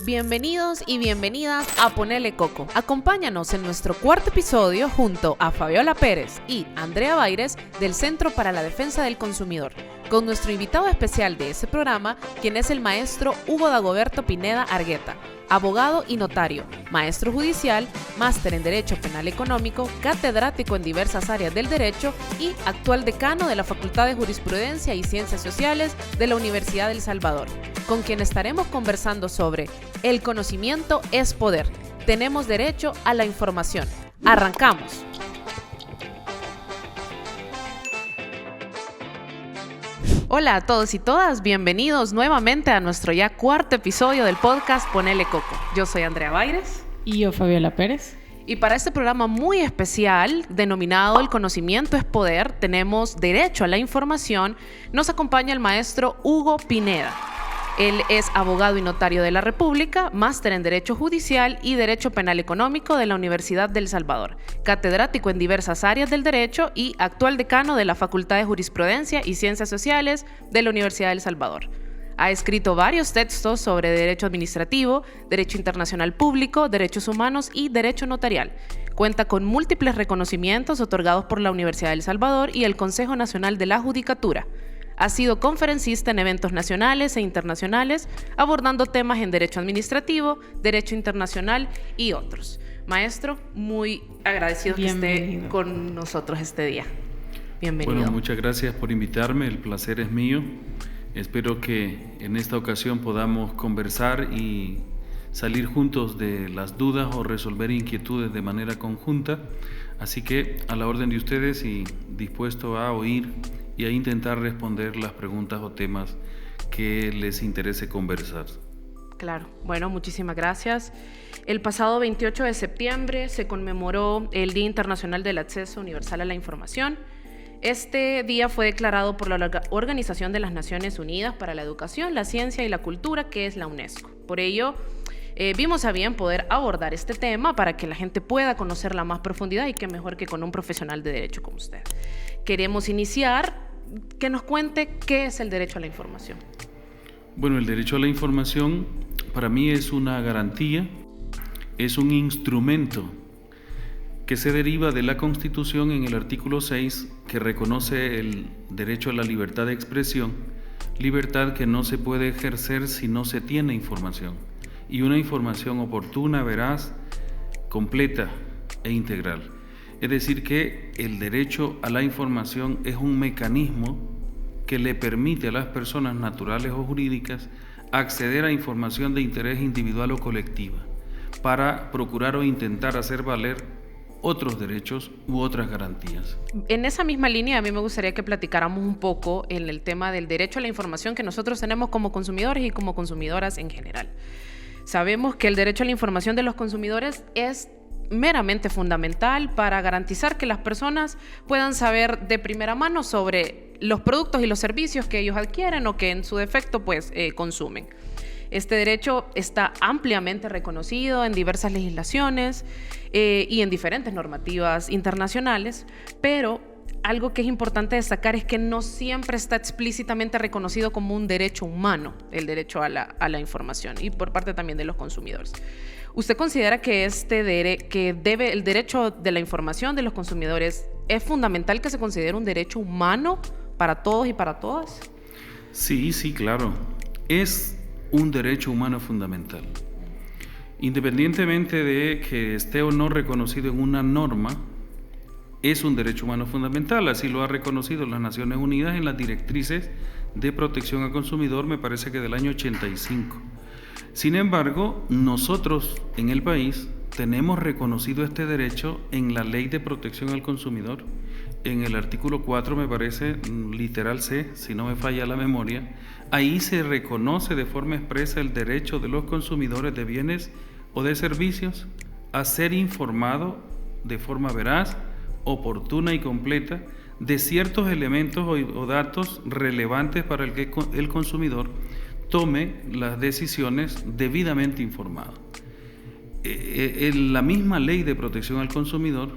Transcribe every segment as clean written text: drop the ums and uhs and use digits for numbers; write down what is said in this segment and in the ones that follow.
Bienvenidos y bienvenidas a Ponele Coco. Acompáñanos en nuestro cuarto episodio junto a Fabiola Pérez y Andrea Baires del Centro para la Defensa del Consumidor, con nuestro invitado especial de ese programa, quien es el maestro Hugo Dagoberto Pineda Argueta, abogado y notario, maestro judicial, máster en Derecho Penal Económico, catedrático en diversas áreas del derecho y actual decano de la Facultad de Jurisprudencia y Ciencias Sociales de la Universidad del Salvador, con quien estaremos conversando sobre el conocimiento es poder. Tenemos derecho a la información. ¡Arrancamos! Hola a todos y todas, bienvenidos nuevamente a nuestro ya cuarto episodio del podcast Ponele Coco. Yo soy Andrea Baires. Y yo, Fabiola Pérez. Y para este programa muy especial, denominado El conocimiento es poder, tenemos derecho a la información, nos acompaña el maestro Hugo Pineda. Él es abogado y notario de la República, máster en Derecho Judicial y Derecho Penal Económico de la Universidad del Salvador, catedrático en diversas áreas del derecho y actual decano de la Facultad de Jurisprudencia y Ciencias Sociales de la Universidad del Salvador. Ha escrito varios textos sobre derecho administrativo, derecho internacional público, derechos humanos y derecho notarial. Cuenta con múltiples reconocimientos otorgados por la Universidad del Salvador y el Consejo Nacional de la Judicatura. Ha sido conferencista en eventos nacionales e internacionales, abordando temas en derecho administrativo, derecho internacional y otros. Maestro, muy agradecido que esté con nosotros este día. Bienvenido. Bueno, muchas gracias por invitarme, el placer es mío. Espero que en esta ocasión podamos conversar y salir juntos de las dudas o resolver inquietudes de manera conjunta. Así que a la orden de ustedes y dispuesto a oír y a intentar responder las preguntas o temas que les interese conversar. Claro, bueno, muchísimas gracias. El pasado 28 de septiembre se conmemoró el Día Internacional del Acceso Universal a la Información. Este día fue declarado por la Organización de las Naciones Unidas para la Educación, la Ciencia y la Cultura, que es la UNESCO. Por ello, vimos a bien poder abordar este tema para que la gente pueda conocerla a más profundidad y qué mejor que con un profesional de derecho como usted. Queremos iniciar que nos cuente qué es el derecho a la información. Bueno, el derecho a la información para mí es una garantía, es un instrumento que se deriva de la Constitución en el artículo 6, que reconoce el derecho a la libertad de expresión, libertad que no se puede ejercer si no se tiene información, y una información oportuna, veraz, completa e integral. Es decir, que el derecho a la información es un mecanismo que le permite a las personas naturales o jurídicas acceder a información de interés individual o colectiva para procurar o intentar hacer valer otros derechos u otras garantías. En esa misma línea, a mí me gustaría que platicáramos un poco en el tema del derecho a la información que nosotros tenemos como consumidores y como consumidoras en general. Sabemos que el derecho a la información de los consumidores es meramente fundamental para garantizar que las personas puedan saber de primera mano sobre los productos y los servicios que ellos adquieren o que en su defecto consumen. Este derecho está ampliamente reconocido en diversas legislaciones y en diferentes normativas internacionales, pero algo que es importante destacar es que no siempre está explícitamente reconocido como un derecho humano, el derecho a la información, y por parte también de los consumidores. ¿Usted considera que el derecho de la información de los consumidores es fundamental que se considere un derecho humano para todos y para todas? Sí, claro. Es un derecho humano fundamental. Independientemente de que esté o no reconocido en una norma, es un derecho humano fundamental. Así lo ha reconocido las Naciones Unidas en las directrices de protección al consumidor, me parece que del año 85. Sin embargo, nosotros en el país tenemos reconocido este derecho en la Ley de Protección al Consumidor. En el artículo 4, me parece, literal C, si no me falla la memoria, ahí se reconoce de forma expresa el derecho de los consumidores de bienes o de servicios a ser informado de forma veraz, oportuna y completa de ciertos elementos o datos relevantes para el que el consumidor tome las decisiones debidamente informado. En la misma Ley de Protección al Consumidor,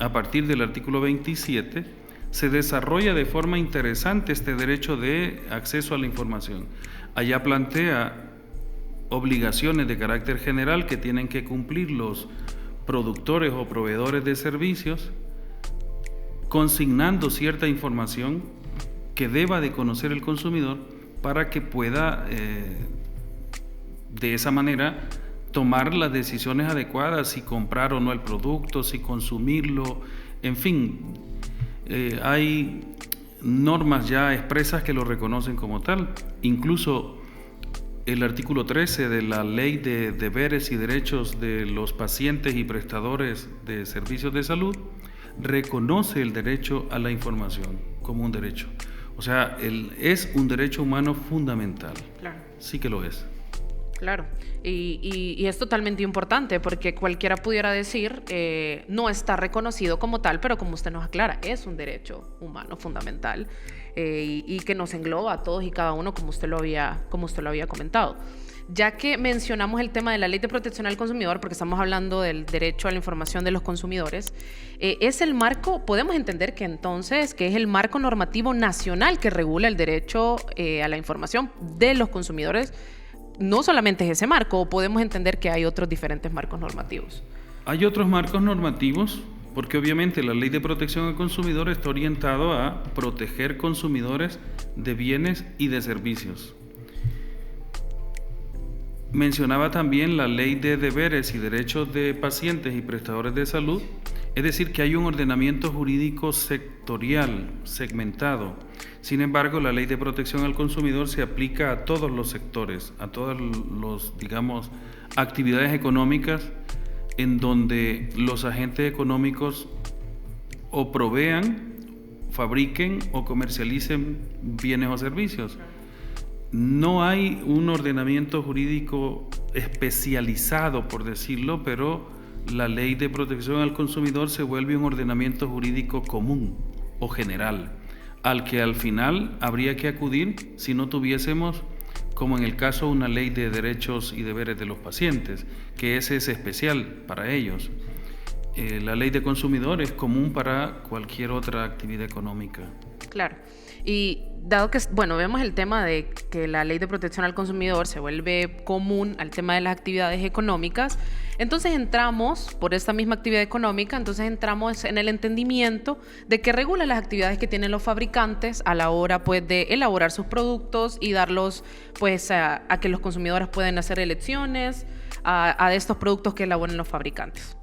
a partir del artículo 27, se desarrolla de forma interesante este derecho de acceso a la información. Allá plantea obligaciones de carácter general que tienen que cumplir los productores o proveedores de servicios, consignando cierta información que deba de conocer el consumidor para que pueda de esa manera tomar las decisiones adecuadas, si comprar o no el producto, si consumirlo, en fin, hay normas ya expresas que lo reconocen como tal. Incluso el artículo 13 de la Ley de Deberes y Derechos de los Pacientes y Prestadores de Servicios de Salud reconoce el derecho a la información como un derecho. O sea, es un derecho humano fundamental. Claro. Sí que lo es. Claro, y es totalmente importante porque cualquiera pudiera decir no está reconocido como tal, pero como usted nos aclara, es un derecho humano fundamental y que nos engloba a todos y cada uno como usted lo había comentado. Ya que mencionamos el tema de la Ley de Protección al Consumidor, porque estamos hablando del derecho a la información de los consumidores, es el marco, podemos entender que entonces, que es el marco normativo nacional que regula el derecho a la información de los consumidores. No solamente es ese marco, o podemos entender que hay otros diferentes marcos normativos. Hay otros marcos normativos, porque obviamente la Ley de Protección al Consumidor está orientado a proteger consumidores de bienes y de servicios. Mencionaba también la Ley de Deberes y Derechos de Pacientes y Prestadores de Salud, es decir, que hay un ordenamiento jurídico sectorial, segmentado. Sin embargo, la Ley de Protección al Consumidor se aplica a todos los sectores, a todas los, digamos, actividades económicas en donde los agentes económicos o provean, fabriquen o comercialicen bienes o servicios. No hay un ordenamiento jurídico especializado, por decirlo, pero la Ley de Protección al Consumidor se vuelve un ordenamiento jurídico común o general, al que al final habría que acudir si no tuviésemos, como en el caso, una ley de derechos y deberes de los pacientes, que ese es especial para ellos. La ley de consumidor es común para cualquier otra actividad económica. Claro. Y dado que, bueno, vemos el tema de que la Ley de Protección al Consumidor se vuelve común al tema de las actividades económicas, entonces entramos, por esta misma actividad económica, entonces entramos en el entendimiento de que regula las actividades que tienen los fabricantes a la hora, pues, de elaborar sus productos y darlos, pues, a que los consumidores puedan hacer elecciones a estos productos que elaboran los fabricantes.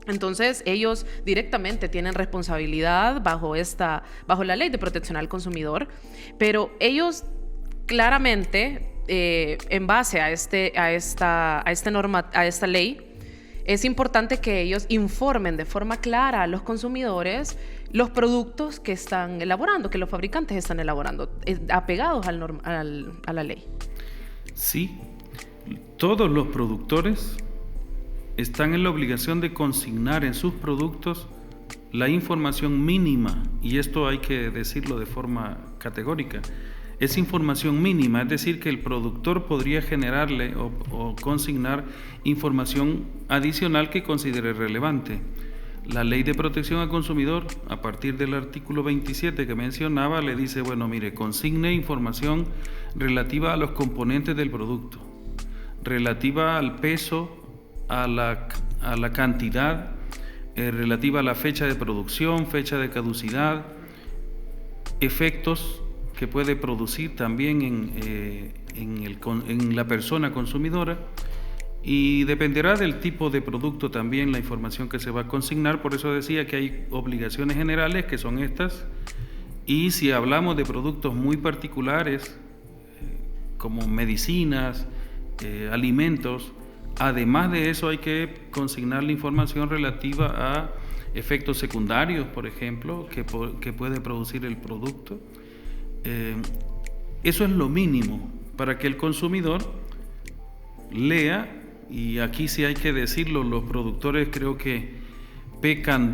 Entonces ellos directamente tienen responsabilidad bajo la Ley de Protección al Consumidor, pero ellos claramente, en base a esta ley, es importante que ellos informen de forma clara a los consumidores los productos que están elaborando, que los fabricantes están elaborando, apegados a la ley. Sí, todos los productores están en la obligación de consignar en sus productos la información mínima, y esto hay que decirlo de forma categórica. Es información mínima, es decir, que el productor podría generarle o consignar información adicional que considere relevante. La Ley de Protección al Consumidor, a partir del artículo 27 que mencionaba, le dice, bueno, mire, consigne información relativa a los componentes del producto, relativa al peso, a la cantidad, relativa a la fecha de producción, fecha de caducidad, efectos que puede producir también en la persona consumidora, y dependerá del tipo de producto también la información que se va a consignar. Por eso decía que hay obligaciones generales que son estas, y si hablamos de productos muy particulares como medicinas, alimentos, además de eso hay que consignar la información relativa a efectos secundarios, por ejemplo, que puede producir el producto. Eso es lo mínimo para que el consumidor lea, y aquí sí hay que decirlo, los productores creo que pecan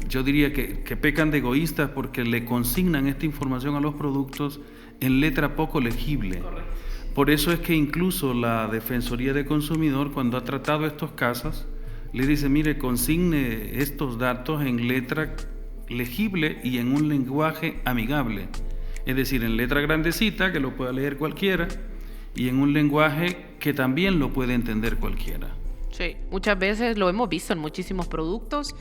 yo diría que pecan de egoístas porque le consignan esta información a los productos en letra poco legible. Correcto. Por eso es que incluso la Defensoría del Consumidor, cuando ha tratado estos casos, le dice, mire, consigne estos datos en letra legible y en un lenguaje amigable. Es decir, en letra grandecita, que lo pueda leer cualquiera, y en un lenguaje que también lo puede entender cualquiera. Sí, muchas veces lo hemos visto en muchísimos productos.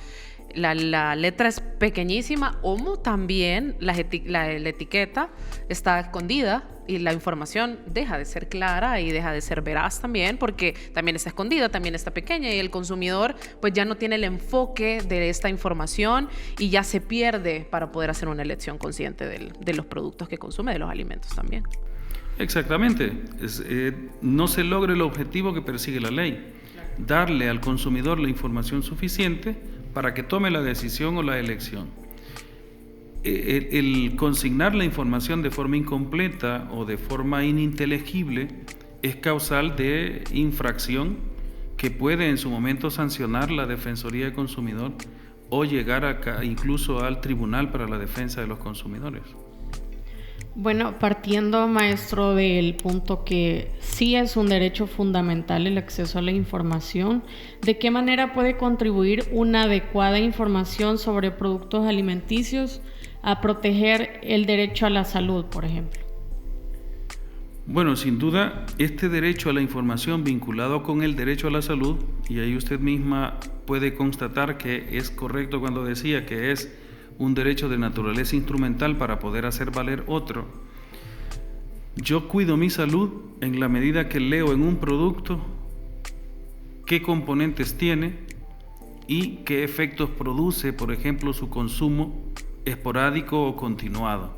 La letra es pequeñísima, o también la etiqueta está escondida y la información deja de ser clara y deja de ser veraz también, porque también está escondida, también está pequeña, y el consumidor pues ya no tiene el enfoque de esta información y ya se pierde para poder hacer una elección consciente de los productos que consume, de los alimentos también. Exactamente. No se logra el objetivo que persigue la ley, darle al consumidor la información suficiente para que tome la decisión o la elección. El consignar la información de forma incompleta o de forma ininteligible es causal de infracción que puede en su momento sancionar la Defensoría del Consumidor o llegar incluso al Tribunal para la Defensa de los Consumidores. Bueno, partiendo, maestro, del punto que sí es un derecho fundamental el acceso a la información, ¿de qué manera puede contribuir una adecuada información sobre productos alimenticios a proteger el derecho a la salud, por ejemplo? Bueno, sin duda, este derecho a la información vinculado con el derecho a la salud, y ahí usted misma puede constatar que es correcto cuando decía que es un derecho de naturaleza instrumental para poder hacer valer otro. Yo cuido mi salud en la medida que leo en un producto qué componentes tiene y qué efectos produce, por ejemplo, su consumo esporádico o continuado.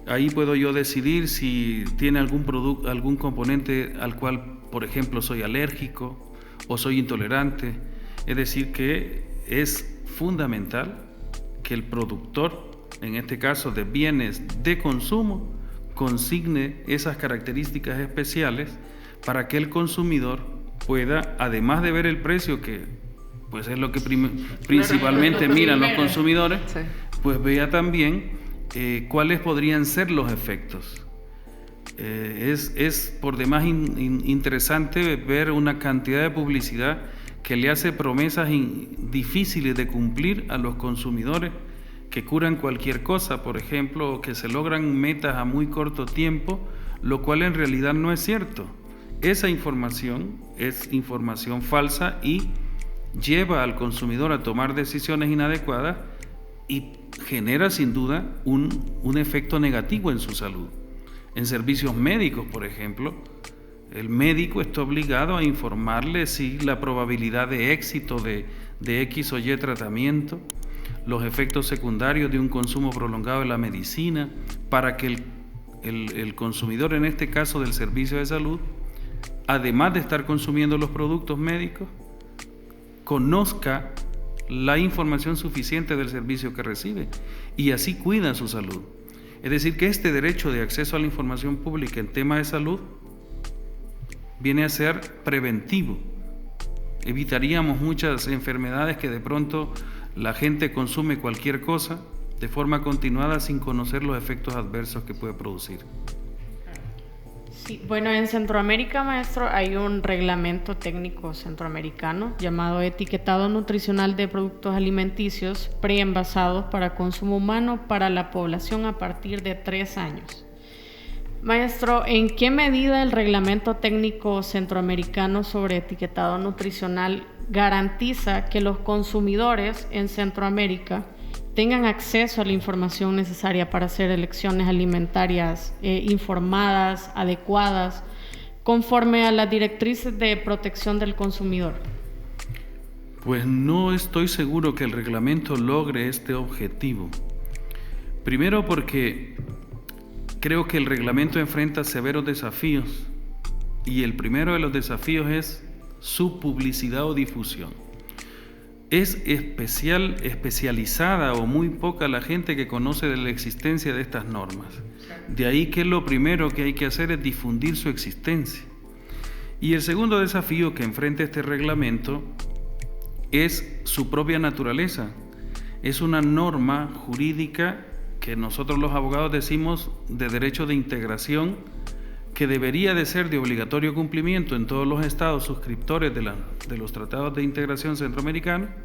Ahí puedo yo decidir si tiene algún componente al cual, por ejemplo, soy alérgico o soy intolerante. Es decir, que es fundamental que el productor, en este caso de bienes de consumo, consigne esas características especiales para que el consumidor pueda, además de ver el precio, que pues es lo que principalmente miran los consumidores, Sí. pues vea también cuáles podrían ser los efectos. Es por demás interesante ver una cantidad de publicidad que le hace promesas difíciles de cumplir a los consumidores, que curan cualquier cosa, por ejemplo, o que se logran metas a muy corto tiempo, lo cual en realidad no es cierto. Esa información es información falsa y lleva al consumidor a tomar decisiones inadecuadas y genera sin duda un efecto negativo en su salud. En servicios médicos, por ejemplo, el médico está obligado a informarle si la probabilidad de éxito de X o Y tratamiento, los efectos secundarios de un consumo prolongado de la medicina, para que el consumidor, en este caso del servicio de salud, además de estar consumiendo los productos médicos, conozca la información suficiente del servicio que recibe y así cuida su salud. Es decir, que este derecho de acceso a la información pública en tema de salud viene a ser preventivo. Evitaríamos muchas enfermedades que de pronto la gente consume cualquier cosa de forma continuada sin conocer los efectos adversos que puede producir. Sí, bueno, en Centroamérica, maestro, hay un reglamento técnico centroamericano llamado Etiquetado Nutricional de Productos Alimenticios Preenvasados para Consumo Humano para la población a partir de 3 años. Maestro, ¿en qué medida el reglamento técnico centroamericano sobre etiquetado nutricional garantiza que los consumidores en Centroamérica tengan acceso a la información necesaria para hacer elecciones alimentarias informadas, adecuadas, conforme a las directrices de protección del consumidor? Pues no estoy seguro que el reglamento logre este objetivo. Primero porque creo que el reglamento enfrenta severos desafíos y el primero de los desafíos es su publicidad o difusión. Es especializada o muy poca la gente que conoce de la existencia de estas normas. De ahí que lo primero que hay que hacer es difundir su existencia. Y el segundo desafío que enfrenta este reglamento es su propia naturaleza. Es una norma jurídica que nosotros los abogados decimos de derecho de integración, que debería de ser de obligatorio cumplimiento en todos los estados suscriptores de los tratados de integración centroamericana.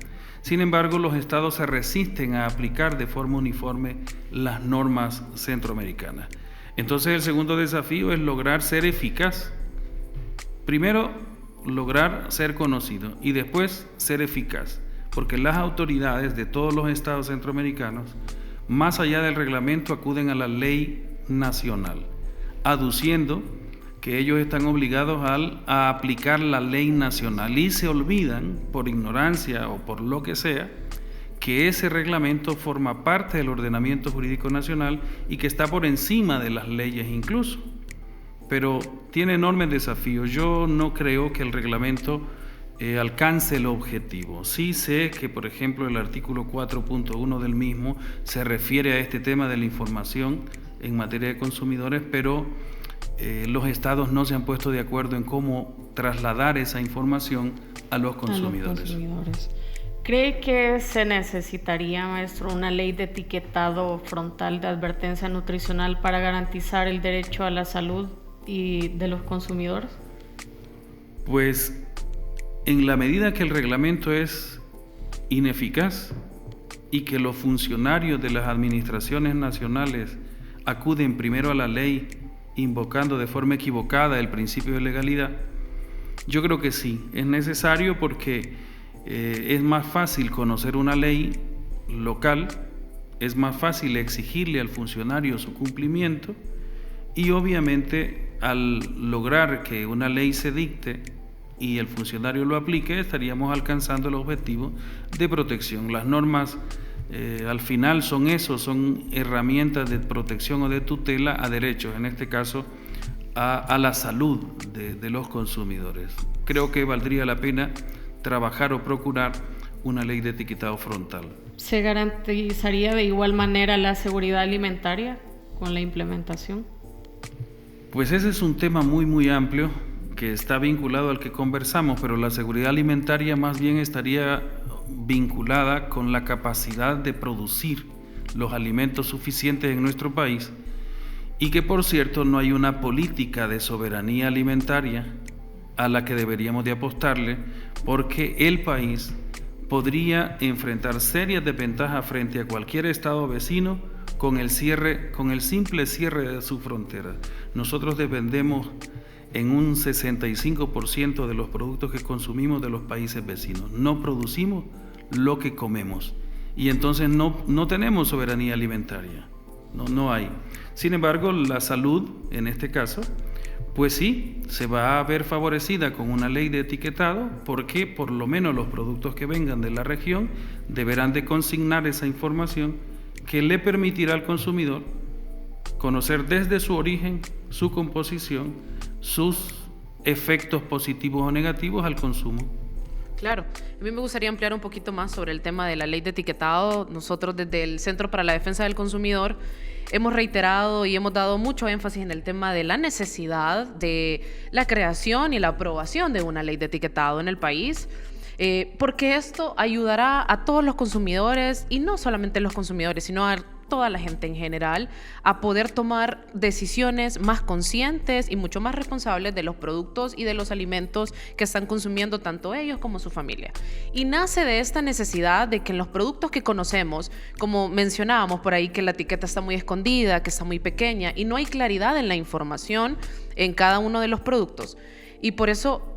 Sin embargo, los estados se resisten a aplicar de forma uniforme las normas centroamericanas. Entonces, el segundo desafío es lograr ser eficaz. Primero, lograr ser conocido y después ser eficaz, porque las autoridades de todos los estados centroamericanos, más allá del reglamento, acuden a la ley nacional, aduciendo que ellos están obligados a aplicar la ley nacional y se olvidan, por ignorancia o por lo que sea, que ese reglamento forma parte del ordenamiento jurídico nacional y que está por encima de las leyes incluso. Pero tiene enormes desafíos. Yo no creo que el reglamento alcance el objetivo. Sí sé que, por ejemplo, el artículo 4.1 del mismo se refiere a este tema de la información en materia de consumidores, pero los estados no se han puesto de acuerdo en cómo trasladar esa información a los consumidores. ¿Cree que se necesitaría, maestro, una ley de etiquetado frontal de advertencia nutricional para garantizar el derecho a la salud y de los consumidores? Pues en la medida que el reglamento es ineficaz y que los funcionarios de las administraciones nacionales acuden primero a la ley invocando de forma equivocada el principio de legalidad, yo creo que sí, es necesario porque es más fácil conocer una ley local, es más fácil exigirle al funcionario su cumplimiento y obviamente al lograr que una ley se dicte y el funcionario lo aplique, estaríamos alcanzando el objetivo de protección. Las normas al final son herramientas de protección o de tutela a derechos, en este caso a la salud de los consumidores. Creo que valdría la pena trabajar o procurar una ley de etiquetado frontal. ¿Se garantizaría de igual manera la seguridad alimentaria con la implementación? Pues ese es un tema muy amplio que está vinculado al que conversamos, pero la seguridad alimentaria más bien estaría vinculada con la capacidad de producir los alimentos suficientes en nuestro país y que, por cierto, no hay una política de soberanía alimentaria a la que deberíamos de apostarle, porque el país podría enfrentar serias desventajas frente a cualquier estado vecino con el simple cierre de su frontera. Nosotros dependemos en un 65% de los productos que consumimos de los países vecinos. No producimos lo que comemos y entonces no tenemos soberanía alimentaria, no hay. Sin embargo, la salud, en este caso, pues sí, se va a ver favorecida con una ley de etiquetado porque por lo menos los productos que vengan de la región deberán de consignar esa información que le permitirá al consumidor conocer desde su origen, su composición, sus efectos positivos o negativos al consumo. Claro, a mí me gustaría ampliar un poquito más sobre el tema de la ley de etiquetado. Nosotros desde el Centro para la Defensa del Consumidor hemos reiterado y hemos dado mucho énfasis en el tema de la necesidad de la creación y la aprobación de una ley de etiquetado en el país, porque esto ayudará a todos los consumidores, y no solamente los consumidores, sino a toda la gente en general, a poder tomar decisiones más conscientes y mucho más responsables de los productos y de los alimentos que están consumiendo tanto ellos como su familia. Y nace de esta necesidad de que en los productos que conocemos, como mencionábamos por ahí, que la etiqueta está muy escondida, que está muy pequeña y no hay claridad en la información en cada uno de los productos. Y por eso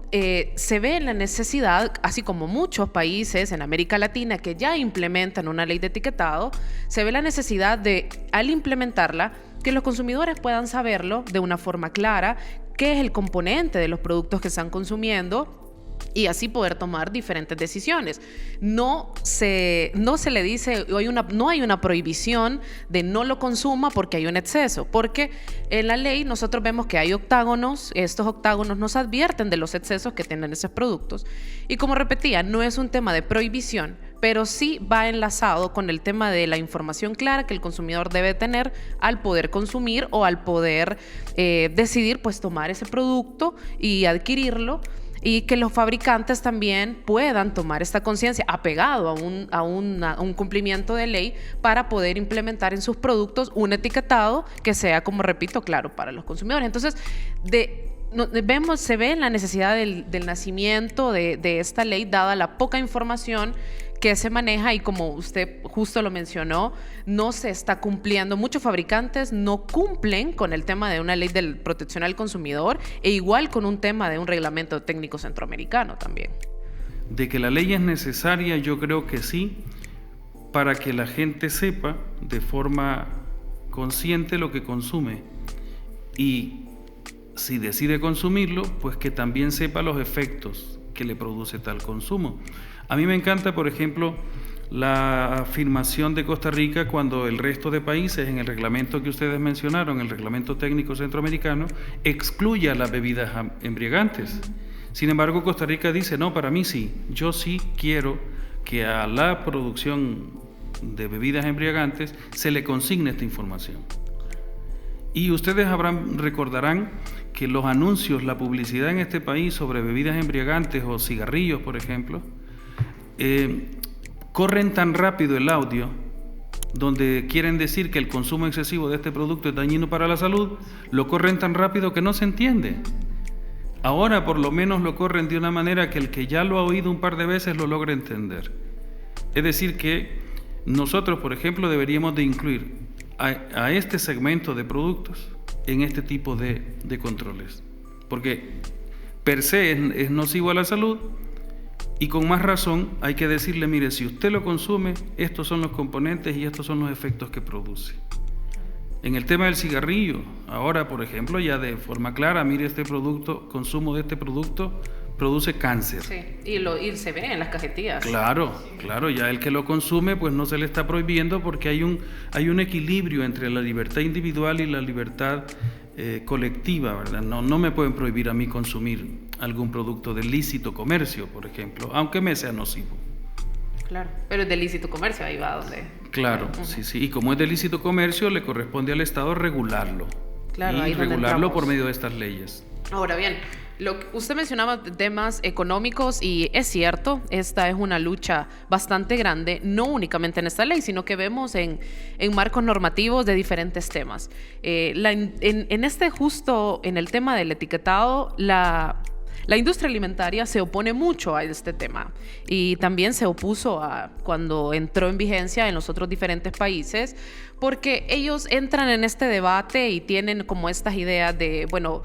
se ve la necesidad, así como muchos países en América Latina que ya implementan una ley de etiquetado, se ve la necesidad de, al implementarla, que los consumidores puedan saberlo de una forma clara, qué es el componente de los productos que están consumiendo, y así poder tomar diferentes decisiones. No se le dice, no hay una prohibición de no lo consuma porque hay un exceso, porque en la ley nosotros vemos que hay octágonos, estos octágonos nos advierten de los excesos que tienen esos productos. Y como repetía, no es un tema de prohibición, pero sí va enlazado con el tema de la información clara que el consumidor debe tener al poder consumir o al poder decidir pues tomar ese producto y adquirirlo, y que los fabricantes también puedan tomar esta conciencia apegado a un cumplimiento de ley para poder implementar en sus productos un etiquetado que sea, como repito, claro para los consumidores. Entonces, se ve la necesidad del nacimiento de esta ley, dada la poca información que se maneja y como usted justo lo mencionó, no se está cumpliendo. Muchos fabricantes no cumplen con el tema de una ley de protección al consumidor e igual con un tema de un reglamento técnico centroamericano también. De que la ley es necesaria, yo creo que sí, para que la gente sepa de forma consciente lo que consume y si decide consumirlo, pues que también sepa los efectos que le produce tal consumo. A mí me encanta, por ejemplo, la afirmación de Costa Rica cuando el resto de países, en el reglamento que ustedes mencionaron, el reglamento técnico centroamericano, excluye a las bebidas embriagantes. Sin embargo, Costa Rica dice, no, para mí sí, yo sí quiero que a la producción de bebidas embriagantes se le consigne esta información. Y ustedes recordarán que los anuncios, la publicidad en este país sobre bebidas embriagantes o cigarrillos, por ejemplo, corren tan rápido el audio, donde quieren decir que el consumo excesivo de este producto es dañino para la salud, lo corren tan rápido que no se entiende. Ahora por lo menos lo corren de una manera que el que ya lo ha oído un par de veces lo logre entender. Es decir que nosotros, por ejemplo, deberíamos de incluir a este segmento de productos en este tipo de controles, porque per se es nocivo a la salud y con más razón hay que decirle, mire, si usted lo consume, estos son los componentes y estos son los efectos que produce. En el tema del cigarrillo, ahora, por ejemplo, ya de forma clara, mire, este producto, consumo de este producto produce cáncer. Sí, y se ve en las cajetillas. Claro, ya el que lo consume, pues no se le está prohibiendo porque hay un equilibrio entre la libertad individual y la libertad colectiva, ¿verdad? No me pueden prohibir a mí consumir algún producto de lícito comercio, por ejemplo, aunque me sea nocivo. Claro, pero es de lícito comercio, ahí va donde... Claro, sí, y como es de lícito comercio, le corresponde al Estado regularlo. Claro, y ahí regularlo por medio de estas leyes. Ahora bien, usted mencionaba temas económicos y es cierto, esta es una lucha bastante grande, no únicamente en esta ley, sino que vemos en marcos normativos de diferentes temas. En el tema del etiquetado, la industria alimentaria se opone mucho a este tema y también se opuso cuando entró en vigencia en los otros diferentes países, porque ellos entran en este debate y tienen como estas ideas de, bueno,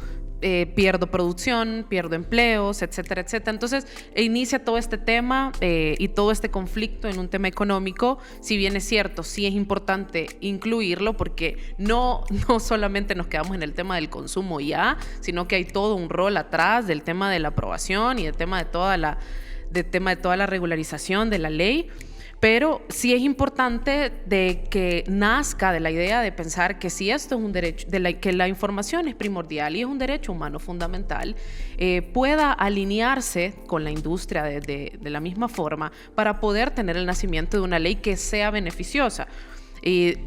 pierdo producción, pierdo empleos, etcétera, etcétera. Entonces inicia todo este tema y todo este conflicto en un tema económico. Si bien es cierto, sí es importante incluirlo porque no solamente nos quedamos en el tema del consumo ya, sino que hay todo un rol atrás del tema de la aprobación y del tema de toda la regularización de la ley. Pero sí es importante de que nazca de la idea de pensar que si esto es un derecho, que la información es primordial y es un derecho humano fundamental, pueda alinearse con la industria de la misma forma para poder tener el nacimiento de una ley que sea beneficiosa. Y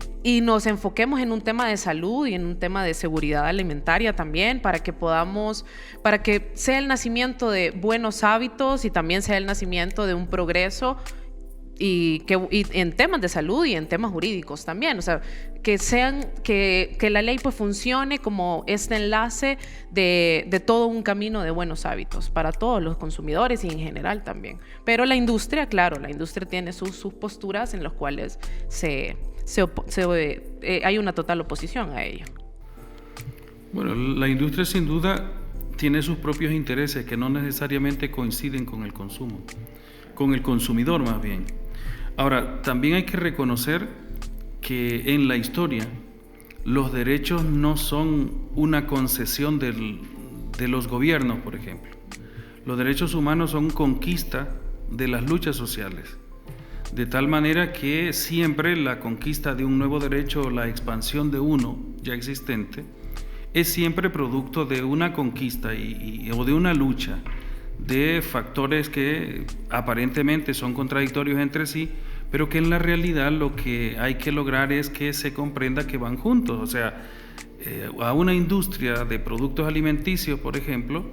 nos enfoquemos en un tema de salud y en un tema de seguridad alimentaria también, para que sea el nacimiento de buenos hábitos y también sea el nacimiento de un progreso y en temas de salud y en temas jurídicos también, o sea, que la ley pues funcione como este enlace de todo un camino de buenos hábitos para todos los consumidores y en general también. Pero la industria, claro, tiene sus posturas en las cuales hay una total oposición a ello. Bueno, la industria sin duda tiene sus propios intereses que no necesariamente coinciden con el consumo, con el consumidor más bien. Ahora, también hay que reconocer que en la historia los derechos no son una concesión de los gobiernos, por ejemplo. Los derechos humanos son conquista de las luchas sociales, de tal manera que siempre la conquista de un nuevo derecho o la expansión de uno ya existente es siempre producto de una conquista o de una lucha de factores que aparentemente son contradictorios entre sí, pero que en la realidad lo que hay que lograr es que se comprenda que van juntos. O sea, a una industria de productos alimenticios, por ejemplo,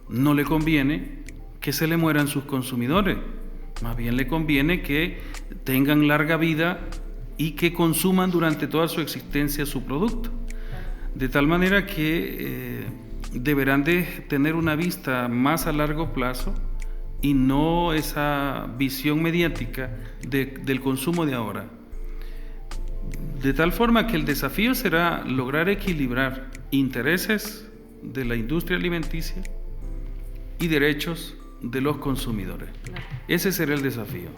no le conviene que se le mueran sus consumidores, más bien le conviene que tengan larga vida y que consuman durante toda su existencia su producto. De tal manera que deberán de tener una vista más a largo plazo y no esa visión mediática del consumo de ahora. De tal forma que el desafío será lograr equilibrar intereses de la industria alimenticia y derechos de los consumidores. Ese será el desafío.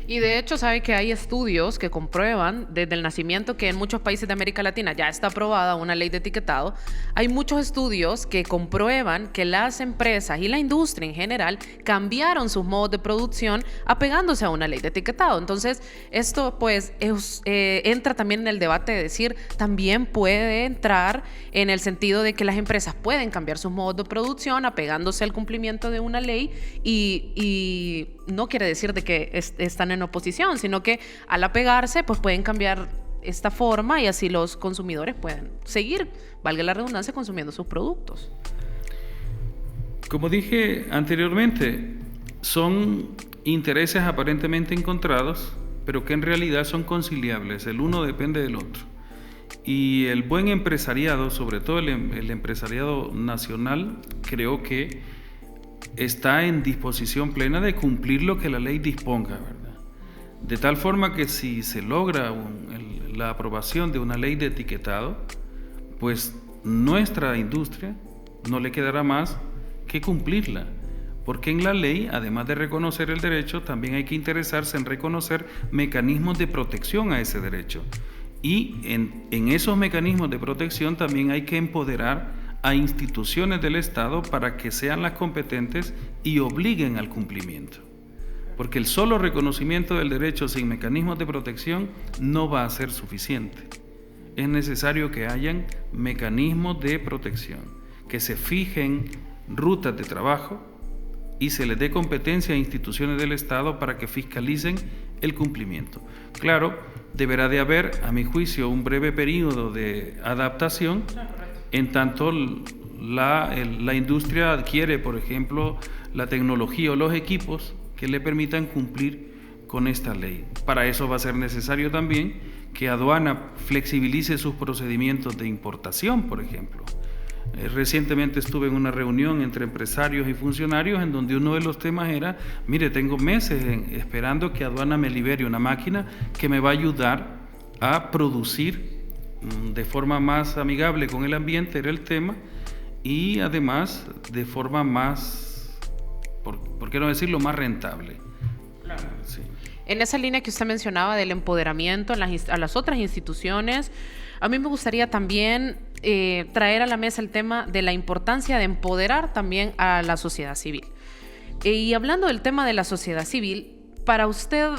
Y de hecho, sabe que hay estudios que comprueban desde el nacimiento que en muchos países de América Latina ya está aprobada una ley de etiquetado. Hay muchos estudios que comprueban que las empresas y la industria en general cambiaron sus modos de producción apegándose a una ley de etiquetado. Entonces, esto pues entra también en el debate de decir, también puede entrar en el sentido de que las empresas pueden cambiar sus modos de producción apegándose al cumplimiento de una ley y no quiere decir de que están en oposición, sino que al apegarse pues pueden cambiar esta forma y así los consumidores pueden seguir, valga la redundancia, consumiendo sus productos. Como dije anteriormente, son intereses aparentemente encontrados, pero que en realidad son conciliables, el uno depende del otro. Y el buen empresariado, sobre todo el empresariado nacional, creo que está en disposición plena de cumplir lo que la ley disponga, ¿verdad? De tal forma que si se logra la aprobación de una ley de etiquetado, pues nuestra industria no le quedará más que cumplirla, porque en la ley, además de reconocer el derecho, también hay que interesarse en reconocer mecanismos de protección a ese derecho. Y en esos mecanismos de protección también hay que empoderar a instituciones del Estado para que sean las competentes y obliguen al cumplimiento. Porque el solo reconocimiento del derecho sin mecanismos de protección no va a ser suficiente. Es necesario que hayan mecanismos de protección, que se fijen rutas de trabajo y se les dé competencia a instituciones del Estado para que fiscalicen el cumplimiento. Claro, deberá de haber, a mi juicio, un breve periodo de adaptación, en tanto la industria adquiere, por ejemplo, la tecnología o los equipos que le permitan cumplir con esta ley. Para eso va a ser necesario también que aduana flexibilice sus procedimientos de importación, por ejemplo. Recientemente estuve en una reunión entre empresarios y funcionarios en donde uno de los temas era, mire, tengo meses esperando que aduana me libere una máquina que me va a ayudar a producir de forma más amigable con el ambiente, era el tema, y además de forma más, ¿por qué no decirlo?, más rentable. Claro. Sí. En esa línea que usted mencionaba del empoderamiento a las otras instituciones, a mí me gustaría también traer a la mesa el tema de la importancia de empoderar también a la sociedad civil. Y hablando del tema de la sociedad civil, para usted,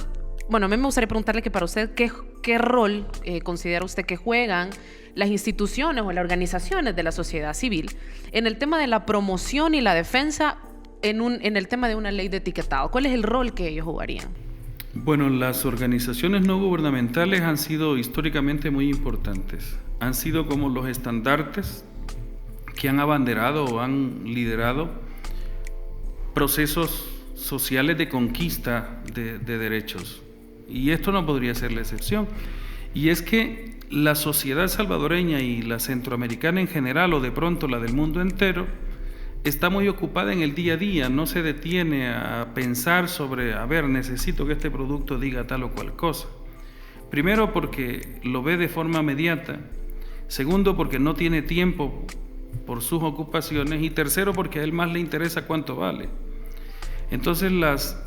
bueno, a mí me gustaría preguntarle que para usted, ¿qué rol considera usted que juegan las instituciones o las organizaciones de la sociedad civil en el tema de la promoción y la defensa en el tema de una ley de etiquetado? ¿Cuál es el rol que ellos jugarían? Bueno, las organizaciones no gubernamentales han sido históricamente muy importantes. Han sido como los estandartes que han abanderado o han liderado procesos sociales de conquista de derechos. Y esto no podría ser la excepción. Y es que la sociedad salvadoreña y la centroamericana en general, o de pronto la del mundo entero, está muy ocupada en el día a día, no se detiene a pensar sobre, a ver, necesito que este producto diga tal o cual cosa. Primero porque lo ve de forma inmediata, segundo porque no tiene tiempo por sus ocupaciones y tercero porque a él más le interesa cuánto vale. Entonces las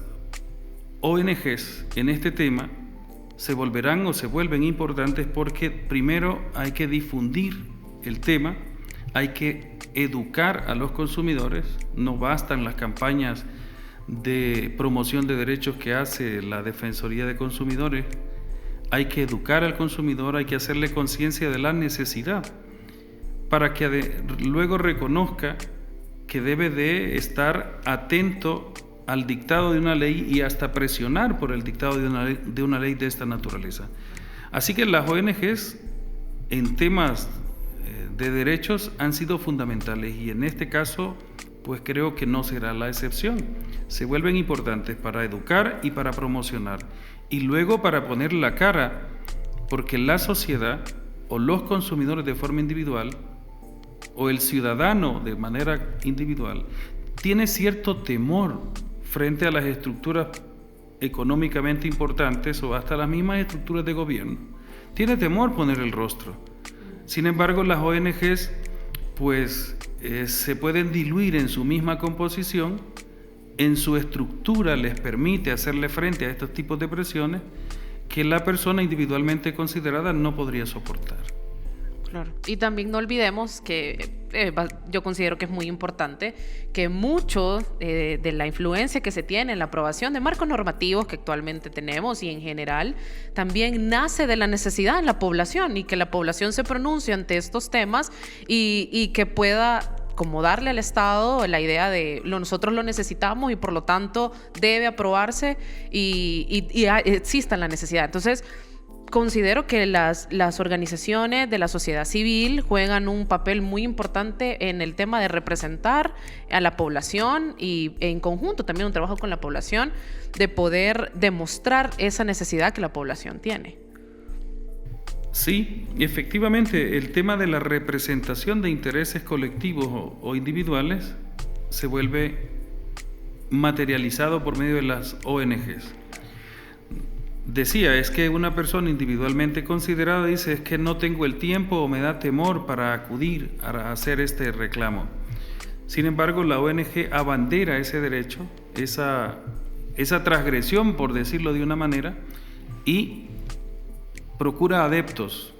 ONGs en este tema se volverán o se vuelven importantes porque primero hay que difundir el tema, hay que educar a los consumidores, no bastan las campañas de promoción de derechos que hace la Defensoría de Consumidores, hay que educar al consumidor, hay que hacerle conciencia de la necesidad para que luego reconozca que debe de estar atento al dictado de una ley y hasta presionar por el dictado de una ley de esta naturaleza. Así que las ONGs en temas de derechos han sido fundamentales y en este caso pues creo que no será la excepción. Se vuelven importantes para educar y para promocionar y luego para poner la cara, porque la sociedad o los consumidores de forma individual o el ciudadano de manera individual tiene cierto temor frente a las estructuras económicamente importantes o hasta las mismas estructuras de gobierno. Tiene temor poner el rostro. Sin embargo, las ONGs pues se pueden diluir en su misma composición, en su estructura les permite hacerle frente a estos tipos de presiones que la persona individualmente considerada no podría soportar. Claro. Y también no olvidemos que yo considero que es muy importante que mucho de la influencia que se tiene en la aprobación de marcos normativos que actualmente tenemos y en general también nace de la necesidad en la población y que la población se pronuncie ante estos temas y que pueda como darle al Estado la idea de nosotros lo necesitamos y por lo tanto debe aprobarse y exista la necesidad. Entonces, considero que las organizaciones de la sociedad civil juegan un papel muy importante en el tema de representar a la población y en conjunto también un trabajo con la población de poder demostrar esa necesidad que la población tiene. Sí, efectivamente, el tema de la representación de intereses colectivos o individuales se vuelve materializado por medio de las ONGs. Decía, es que una persona individualmente considerada dice, es que no tengo el tiempo o me da temor para acudir a hacer este reclamo. Sin embargo, la ONG abandera ese derecho, esa transgresión, por decirlo de una manera, y procura adeptos,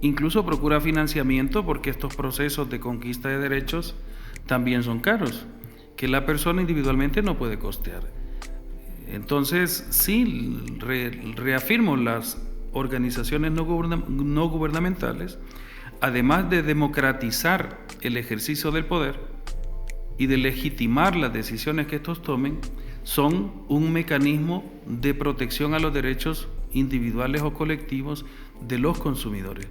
incluso procura financiamiento, porque estos procesos de conquista de derechos también son caros, que la persona individualmente no puede costear. Entonces, sí, reafirmo, las organizaciones no gubernamentales, además de democratizar el ejercicio del poder y de legitimar las decisiones que estos tomen, son un mecanismo de protección a los derechos individuales o colectivos de los consumidores.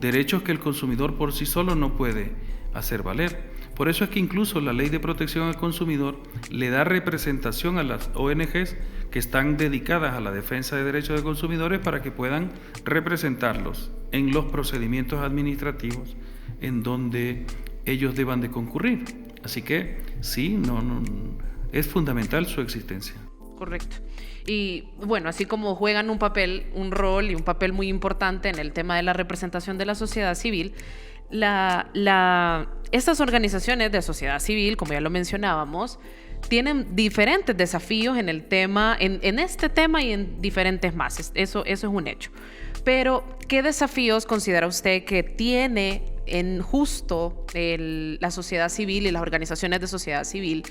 Derechos que el consumidor por sí solo no puede hacer valer. Por eso es que incluso la Ley de Protección al Consumidor le da representación a las ONGs que están dedicadas a la defensa de derechos de consumidores para que puedan representarlos en los procedimientos administrativos en donde ellos deban de concurrir. Así que sí, es fundamental su existencia. Correcto. Y bueno, así como juegan un rol y un papel muy importante en el tema de la representación de la sociedad civil, estas organizaciones de sociedad civil, como ya lo mencionábamos, tienen diferentes desafíos en el tema, en este tema y en diferentes más. Eso es un hecho. Pero, ¿qué desafíos considera usted que tiene en justo la sociedad civil y las organizaciones de sociedad civil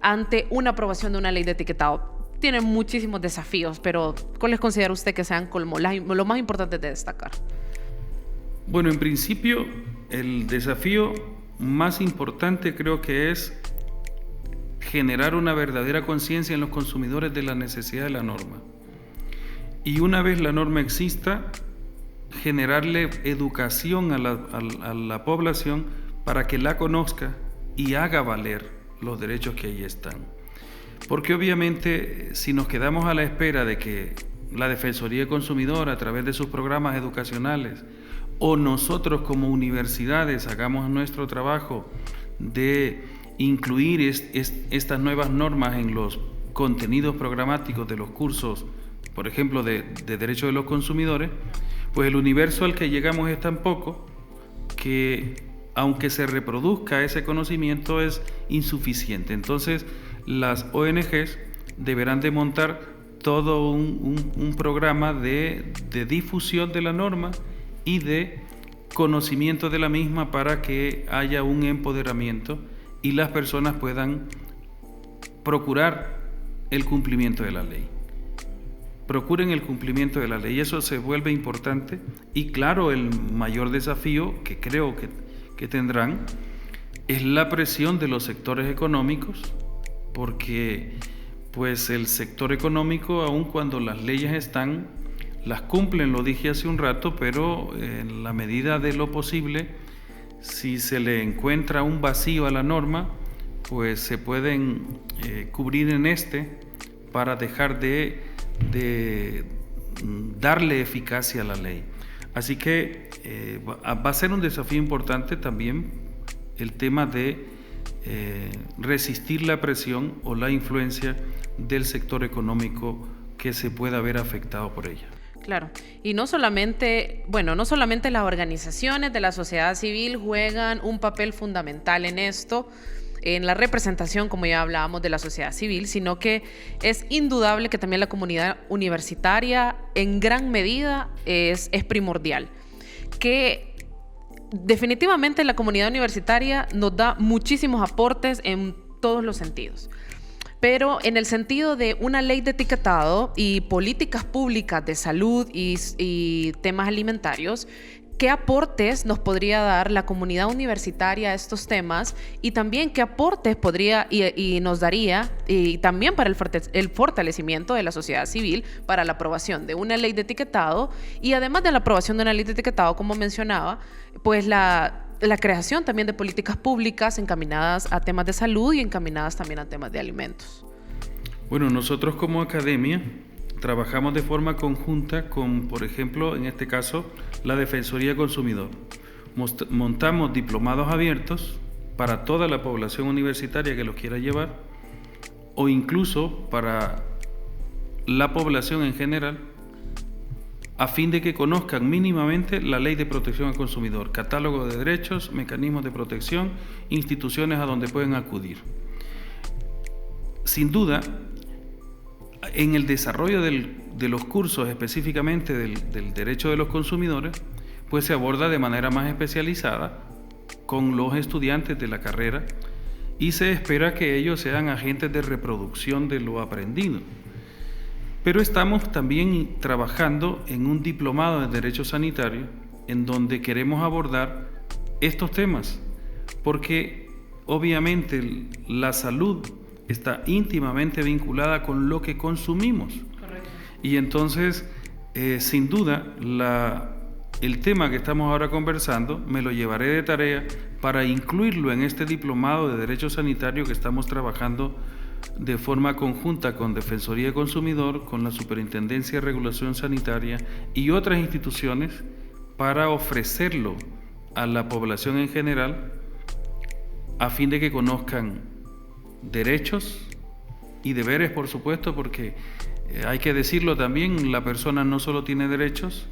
ante una aprobación de una ley de etiquetado? Tienen muchísimos desafíos, pero ¿cuáles considera usted que sean como lo más importante de destacar? Bueno, en principio, el desafío más importante creo que es generar una verdadera conciencia en los consumidores de la necesidad de la norma. Y una vez la norma exista, generarle educación a la población para que la conozca y haga valer los derechos que ahí están. Porque obviamente si nos quedamos a la espera de que la Defensoría del Consumidor a través de sus programas educacionales o nosotros como universidades hagamos nuestro trabajo de incluir estas nuevas normas en los contenidos programáticos de los cursos, por ejemplo, de derechos de los consumidores, pues el universo al que llegamos es tan poco que aunque se reproduzca ese conocimiento es insuficiente. Entonces, las ONGs deberán de montar todo un programa de difusión de la norma y de conocimiento de la misma para que haya un empoderamiento y las personas puedan procurar el cumplimiento de la ley. Procuren el cumplimiento de la ley, eso se vuelve importante. Y claro, el mayor desafío que creo que tendrán es la presión de los sectores económicos, porque pues el sector económico, aun cuando las leyes están, las cumplen, lo dije hace un rato, pero en la medida de lo posible, si se le encuentra un vacío a la norma, pues se pueden cubrir en para dejar de darle eficacia a la ley. Así que va a ser un desafío importante también el tema de resistir la presión o la influencia del sector económico que se pueda ver afectado por ella. Claro, y no solamente las organizaciones de la sociedad civil juegan un papel fundamental en esto, en la representación, como ya hablábamos, de la sociedad civil, sino que es indudable que también la comunidad universitaria en gran medida es primordial, que definitivamente la comunidad universitaria nos da muchísimos aportes en todos los sentidos. Pero en el sentido de una ley de etiquetado y políticas públicas de salud y temas alimentarios, ¿qué aportes nos podría dar la comunidad universitaria a estos temas? Y también qué aportes podría y nos daría, y también para el fortalecimiento de la sociedad civil, para la aprobación de una ley de etiquetado, y además de la aprobación de una ley de etiquetado, como mencionaba, pues la creación también de políticas públicas encaminadas a temas de salud y encaminadas también a temas de alimentos. Bueno, nosotros como academia trabajamos de forma conjunta con, por ejemplo, en este caso, la Defensoría del Consumidor. Montamos diplomados abiertos para toda la población universitaria que los quiera llevar, o incluso para la población en general, a fin de que conozcan mínimamente la Ley de Protección al Consumidor, catálogo de derechos, mecanismos de protección, instituciones a donde pueden acudir. Sin duda, en el desarrollo de los cursos, específicamente del derecho de los consumidores, pues se aborda de manera más especializada con los estudiantes de la carrera y se espera que ellos sean agentes de reproducción de lo aprendido. Pero estamos también trabajando en un diplomado de Derecho Sanitario en donde queremos abordar estos temas, porque obviamente la salud está íntimamente vinculada con lo que consumimos. Correcto. Y entonces, sin duda, el tema que estamos ahora conversando me lo llevaré de tarea para incluirlo en este diplomado de Derecho Sanitario que estamos trabajando de forma conjunta con Defensoría del Consumidor, con la Superintendencia de Regulación Sanitaria y otras instituciones para ofrecerlo a la población en general a fin de que conozcan derechos y deberes, por supuesto, porque hay que decirlo también, la persona no solo tiene derechos,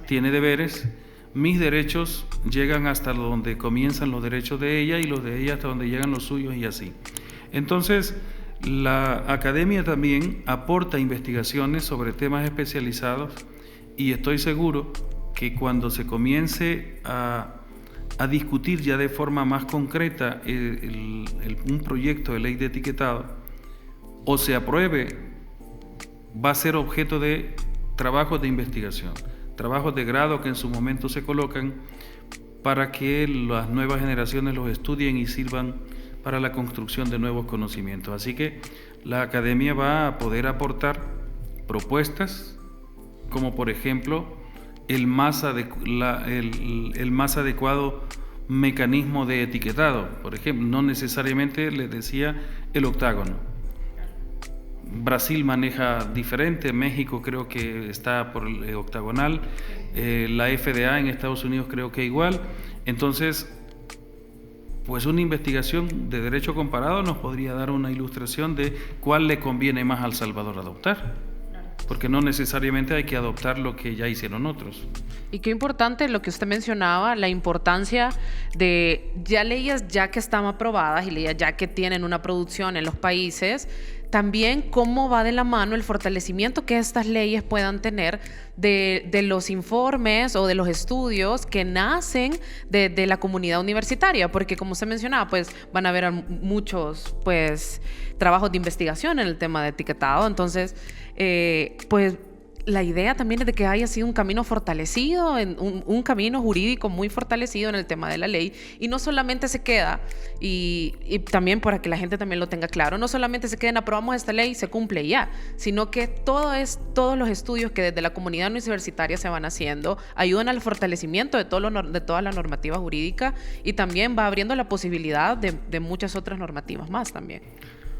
tiene deberes. Mis derechos llegan hasta donde comienzan los derechos de ella y los de ella hasta donde llegan los suyos y así. Entonces, la academia también aporta investigaciones sobre temas especializados y estoy seguro que cuando se comience a discutir ya de forma más concreta un proyecto de ley de etiquetado o se apruebe, va a ser objeto de trabajos de investigación, trabajos de grado que en su momento se colocan para que las nuevas generaciones los estudien y sirvan para la construcción de nuevos conocimientos. Así que la academia va a poder aportar propuestas como por ejemplo el más adecuado mecanismo de etiquetado. Por ejemplo, no necesariamente les decía el octágono. Brasil maneja diferente, México creo que está por el octagonal, la FDA en Estados Unidos creo que igual. Entonces, pues una investigación de derecho comparado nos podría dar una ilustración de cuál le conviene más al Salvador adoptar, porque no necesariamente hay que adoptar lo que ya hicieron otros. Y qué importante lo que usted mencionaba, la importancia de ya leyes ya que están aprobadas y leyes ya que tienen una producción en los países, también cómo va de la mano el fortalecimiento que estas leyes puedan tener de los informes o de los estudios que nacen de la comunidad universitaria, porque como usted mencionaba, pues van a haber muchos pues trabajos de investigación en el tema de etiquetado, entonces pues la idea también es de que haya sido un camino fortalecido, un camino jurídico muy fortalecido en el tema de la ley, y no solamente se queda, y también para que la gente también lo tenga claro, no solamente se queden, aprobamos esta ley y se cumple ya, sino que todos los estudios que desde la comunidad universitaria se van haciendo ayudan al fortalecimiento de toda la normativa jurídica y también va abriendo la posibilidad de muchas otras normativas más también.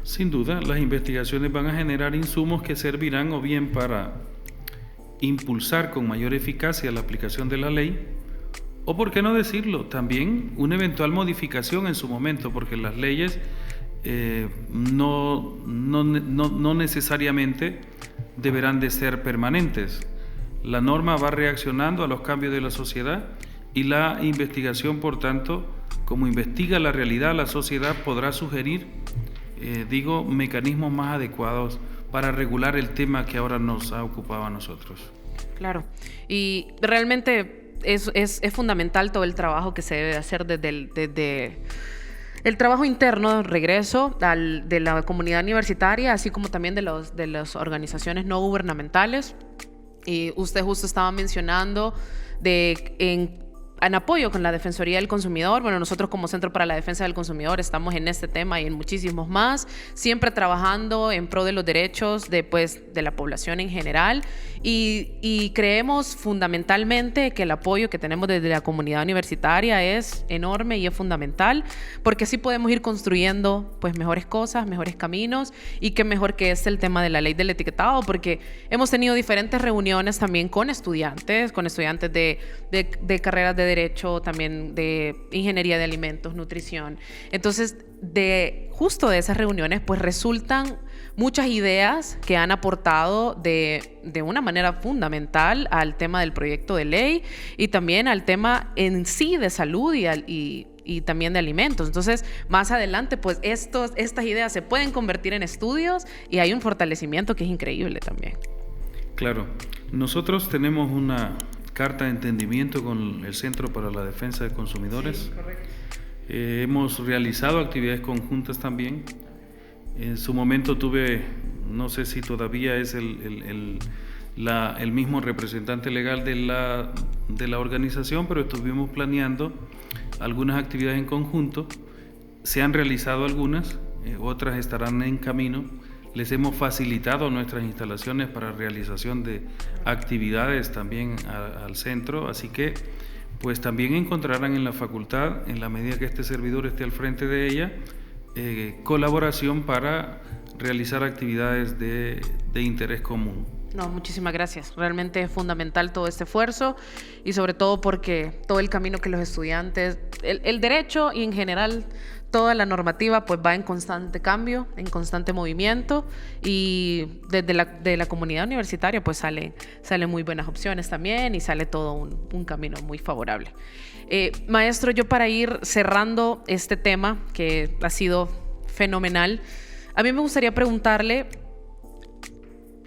Sin duda, las investigaciones van a generar insumos que servirán o bien para impulsar con mayor eficacia la aplicación de la ley o por qué no decirlo, también una eventual modificación en su momento, porque las leyes no necesariamente deberán de ser permanentes. La norma va reaccionando a los cambios de la sociedad y la investigación, por tanto, como investiga la realidad, la sociedad podrá sugerir, mecanismos más adecuados para regular el tema que ahora nos ha ocupado a nosotros. Claro, y realmente es fundamental todo el trabajo que se debe hacer desde el trabajo interno, regreso de la comunidad universitaria, así como también de las organizaciones no gubernamentales. Y usted justo estaba mencionando en apoyo con la Defensoría del Consumidor. Bueno, nosotros como Centro para la Defensa del Consumidor estamos en este tema y en muchísimos más, siempre trabajando en pro de los derechos de la población en general, y creemos fundamentalmente que el apoyo que tenemos desde la comunidad universitaria es enorme y es fundamental, porque así podemos ir construyendo mejores cosas, mejores caminos, y qué mejor que el tema de la ley del etiquetado, porque hemos tenido diferentes reuniones también con estudiantes de carreras de derecho, también de ingeniería de alimentos, nutrición. Entonces, justo de esas reuniones, resultan muchas ideas que han aportado de una manera fundamental al tema del proyecto de ley y también al tema en sí de salud y también de alimentos. Entonces, más adelante, estas ideas se pueden convertir en estudios y hay un fortalecimiento que es increíble también. Claro, nosotros tenemos una carta de entendimiento con el Centro para la Defensa de Consumidores. Sí, correcto. Hemos realizado actividades conjuntas también. En su momento no sé si todavía es el mismo representante legal de la organización, pero estuvimos planeando algunas actividades en conjunto. Se han realizado algunas, otras estarán en camino. Les hemos facilitado nuestras instalaciones para realización de actividades también al centro, así que también encontrarán en la facultad, en la medida que este servidor esté al frente de ella, colaboración para realizar actividades de interés común. No, muchísimas gracias. Realmente es fundamental todo este esfuerzo y sobre todo porque todo el camino que los estudiantes, el derecho y en general toda la normativa va en constante cambio, en constante movimiento, y desde la comunidad universitaria salen muy buenas opciones también y sale todo un camino muy favorable. Maestro, yo para ir cerrando este tema que ha sido fenomenal, a mí me gustaría preguntarle,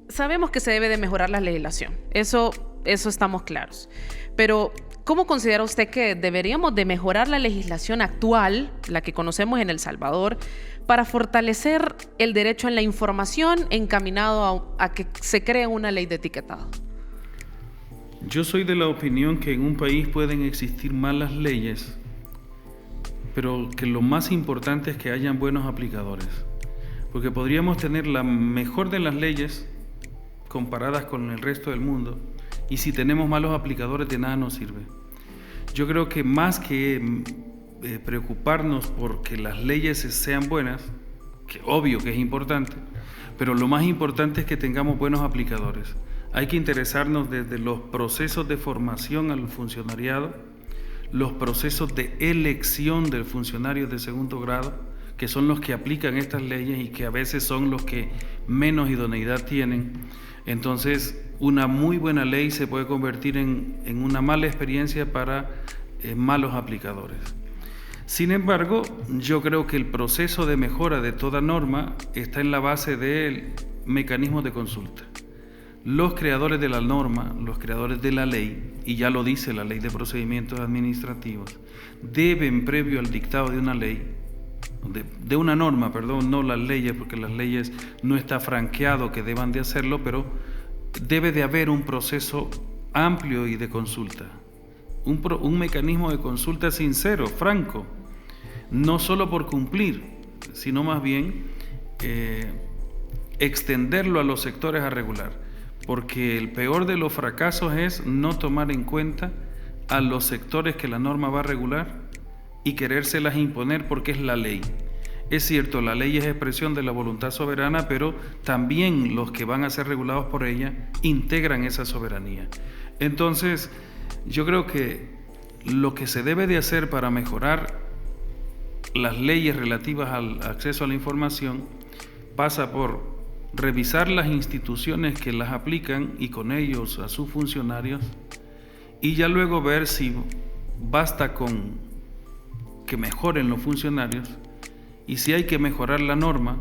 sabemos que se debe de mejorar la legislación, eso estamos claros, pero ¿cómo considera usted que deberíamos de mejorar la legislación actual, la que conocemos en El Salvador, para fortalecer el derecho en la información encaminado a que se cree una ley de etiquetado? Yo soy de la opinión que en un país pueden existir malas leyes, pero que lo más importante es que hayan buenos aplicadores, porque podríamos tener la mejor de las leyes comparadas con el resto del mundo, y si tenemos malos aplicadores de nada nos sirve. Yo creo que más que preocuparnos por que las leyes sean buenas, que obvio que es importante, pero lo más importante es que tengamos buenos aplicadores. Hay que interesarnos desde los procesos de formación al funcionariado, los procesos de elección del funcionario de segundo grado, que son los que aplican estas leyes y que a veces son los que menos idoneidad tienen. Entonces, una muy buena ley se puede convertir en una mala experiencia para malos aplicadores. Sin embargo, yo creo que el proceso de mejora de toda norma está en la base del mecanismo de consulta. Los creadores de la norma, los creadores de la ley, y ya lo dice la Ley de Procedimientos Administrativos, deben, previo al dictado de una ley, de una norma, no las leyes, porque las leyes no está franqueado que deban de hacerlo, pero debe de haber un proceso amplio y de consulta, un mecanismo de consulta sincero, franco, no solo por cumplir, sino más bien extenderlo a los sectores a regular, porque el peor de los fracasos es no tomar en cuenta a los sectores que la norma va a regular y querérselas imponer porque es la ley. Es cierto, la ley es expresión de la voluntad soberana, pero también los que van a ser regulados por ella integran esa soberanía. Entonces, yo creo que lo que se debe de hacer para mejorar las leyes relativas al acceso a la información pasa por revisar las instituciones que las aplican y con ellos a sus funcionarios, y ya luego ver si basta con que mejoren los funcionarios, y si hay que mejorar la norma,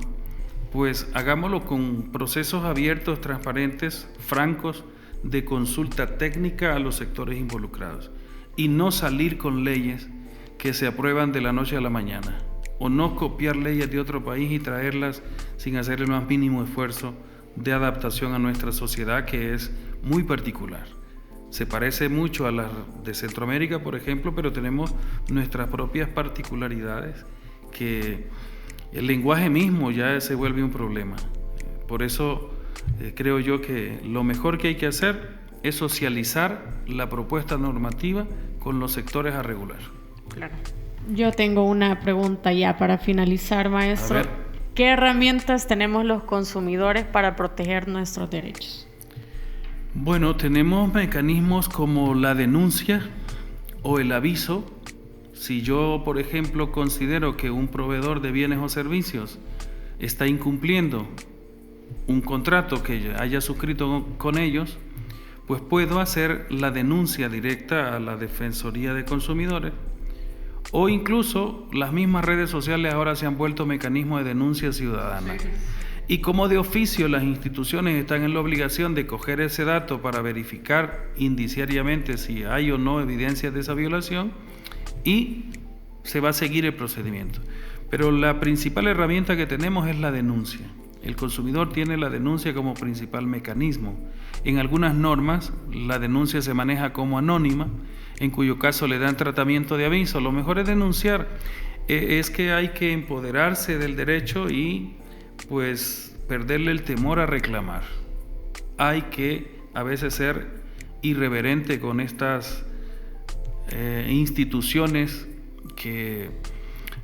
pues hagámoslo con procesos abiertos, transparentes, francos, de consulta técnica a los sectores involucrados, y no salir con leyes que se aprueban de la noche a la mañana, o no copiar leyes de otro país y traerlas sin hacer el más mínimo esfuerzo de adaptación a nuestra sociedad, que es muy particular. Se parece mucho a las de Centroamérica, por ejemplo, pero tenemos nuestras propias particularidades, que el lenguaje mismo ya se vuelve un problema. Por eso creo yo que lo mejor que hay que hacer es socializar la propuesta normativa con los sectores a regular. Claro. Yo tengo una pregunta ya para finalizar, maestro. A ver. ¿Qué herramientas tenemos los consumidores para proteger nuestros derechos? Bueno, tenemos mecanismos como la denuncia o el aviso. Si yo, por ejemplo, considero que un proveedor de bienes o servicios está incumpliendo un contrato que haya suscrito con ellos, pues puedo hacer la denuncia directa a la Defensoría de Consumidores, o incluso las mismas redes sociales ahora se han vuelto mecanismos de denuncia ciudadana. Sí. Y como de oficio las instituciones están en la obligación de coger ese dato para verificar indiciariamente si hay o no evidencias de esa violación, y se va a seguir el procedimiento. Pero la principal herramienta que tenemos es la denuncia. El consumidor tiene la denuncia como principal mecanismo. En algunas normas la denuncia se maneja como anónima, en cuyo caso le dan tratamiento de aviso. Lo mejor es denunciar. Es que hay que empoderarse del derecho y pues perderle el temor a reclamar. Hay que a veces ser irreverente con estas instituciones que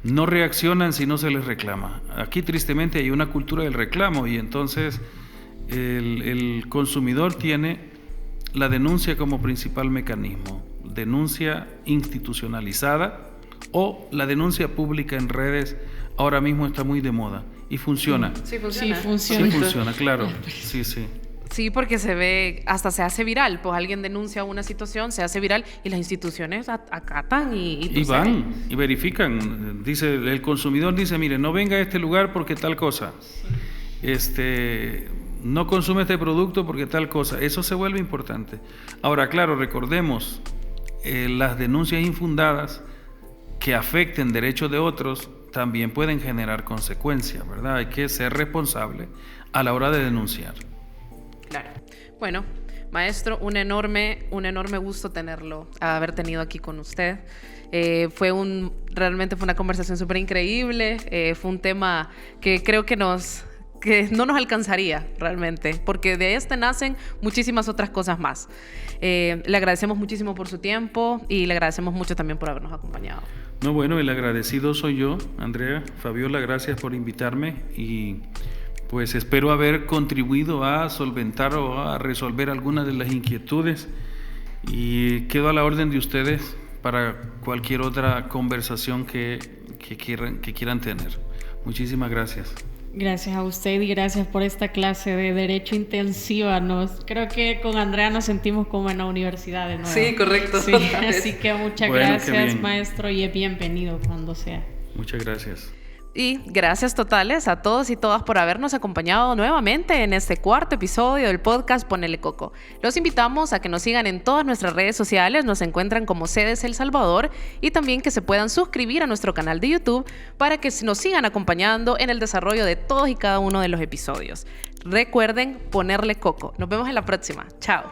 no reaccionan si no se les reclama. Aquí tristemente hay una cultura del reclamo, y entonces el consumidor tiene la denuncia como principal mecanismo. Denuncia institucionalizada o la denuncia pública en redes ahora mismo está muy de moda y funciona. Sí, funciona. Sí funciona, claro. Sí, sí. Sí, porque se ve, hasta se hace viral, pues alguien denuncia una situación, se hace viral y las instituciones acatan y van y verifican. Dice, el consumidor dice, mire, no venga a este lugar porque tal cosa. No consume este producto porque tal cosa. Eso se vuelve importante. Ahora, claro, recordemos, las denuncias infundadas que afecten derechos de otros también pueden generar consecuencias, ¿verdad? Hay que ser responsable a la hora de denunciar. Claro. Bueno, maestro, un enorme gusto haber tenido aquí con usted. Realmente fue una conversación súper increíble. Fue un tema que creo que no nos alcanzaría realmente, porque de nacen muchísimas otras cosas más. Le agradecemos muchísimo por su tiempo y le agradecemos mucho también por habernos acompañado. No, bueno, el agradecido soy yo, Andrea. Fabiola, gracias por invitarme y pues espero haber contribuido a solventar o a resolver algunas de las inquietudes, y quedo a la orden de ustedes para cualquier otra conversación que quieran tener. Muchísimas gracias. Gracias a usted y gracias por esta clase de Derecho intensiva. Creo que con Andrea nos sentimos como en la universidad de nuevo. Sí, correcto. Sí, así que muchas gracias, maestro, y es bienvenido cuando sea. Muchas gracias. Y gracias totales a todos y todas por habernos acompañado nuevamente en este cuarto episodio del podcast Ponele Coco. Los invitamos a que nos sigan en todas nuestras redes sociales, nos encuentran como Sedes El Salvador, y también que se puedan suscribir a nuestro canal de YouTube para que nos sigan acompañando en el desarrollo de todos y cada uno de los episodios. Recuerden ponerle coco. Nos vemos en la próxima. Chao.